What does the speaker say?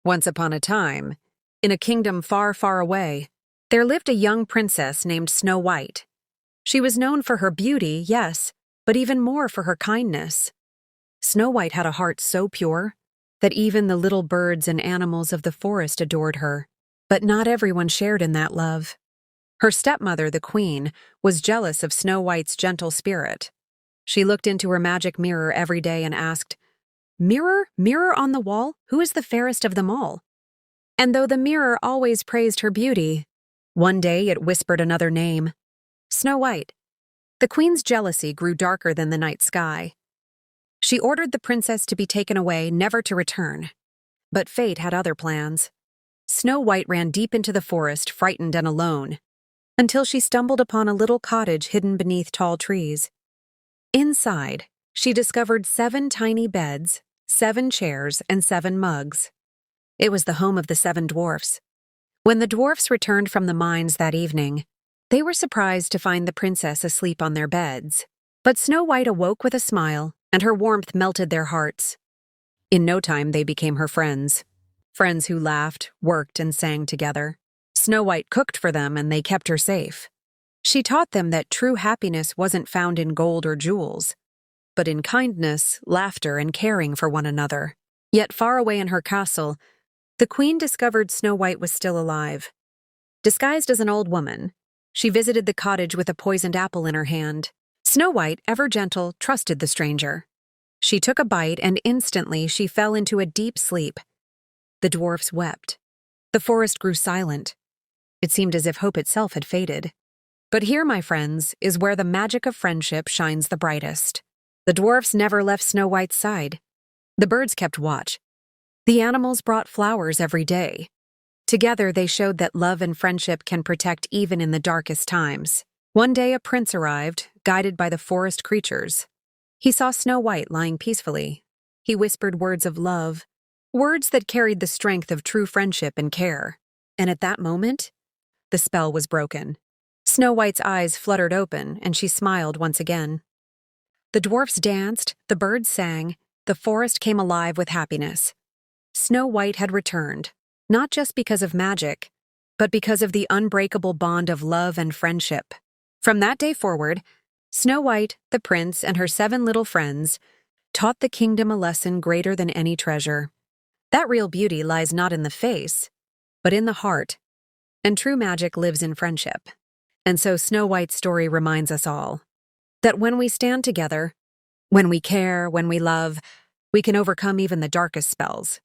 Once upon a time, in a kingdom far, far away, there lived a young princess named Snow White. She was known for her beauty, yes, but even more for her kindness. Snow White had a heart so pure that even the little birds and animals of the forest adored her. But not everyone shared in that love. Her stepmother, the queen, was jealous of Snow White's gentle spirit. She looked into her magic mirror every day and asked, "Mirror, mirror on the wall, who is the fairest of them all?" And though the mirror always praised her beauty, one day it whispered another name, Snow White. The queen's jealousy grew darker than the night sky. She ordered the princess to be taken away, never to return. But fate had other plans. Snow White ran deep into the forest, frightened and alone, until she stumbled upon a little cottage hidden beneath tall trees. Inside, she discovered 7 tiny beds, 7 chairs, and 7 mugs. It was the home of the 7 dwarfs. When the dwarfs returned from the mines that evening, they were surprised to find the princess asleep on their beds. But Snow White awoke with a smile, and her warmth melted their hearts. In no time, they became her friends. Friends who laughed, worked, and sang together. Snow White cooked for them, and they kept her safe. She taught them that true happiness wasn't found in gold or jewels, but in kindness, laughter, and caring for one another. Yet far away in her castle, the queen discovered Snow White was still alive. Disguised as an old woman, she visited the cottage with a poisoned apple in her hand. Snow White, ever gentle, trusted the stranger. She took a bite, and instantly she fell into a deep sleep. The dwarfs wept. The forest grew silent. It seemed as if hope itself had faded. But here, my friends, is where the magic of friendship shines the brightest. The dwarfs never left Snow White's side. The birds kept watch. The animals brought flowers every day. Together, they showed that love and friendship can protect even in the darkest times. One day, a prince arrived, guided by the forest creatures. He saw Snow White lying peacefully. He whispered words of love, words that carried the strength of true friendship and care. And at that moment, the spell was broken. Snow White's eyes fluttered open, and she smiled once again. The dwarfs danced, the birds sang, the forest came alive with happiness. Snow White had returned, not just because of magic, but because of the unbreakable bond of love and friendship. From that day forward, Snow White, the prince, and her 7 little friends taught the kingdom a lesson greater than any treasure. That real beauty lies not in the face, but in the heart, and true magic lives in friendship. And so Snow White's story reminds us all that when we stand together, when we care, when we love, we can overcome even the darkest spells.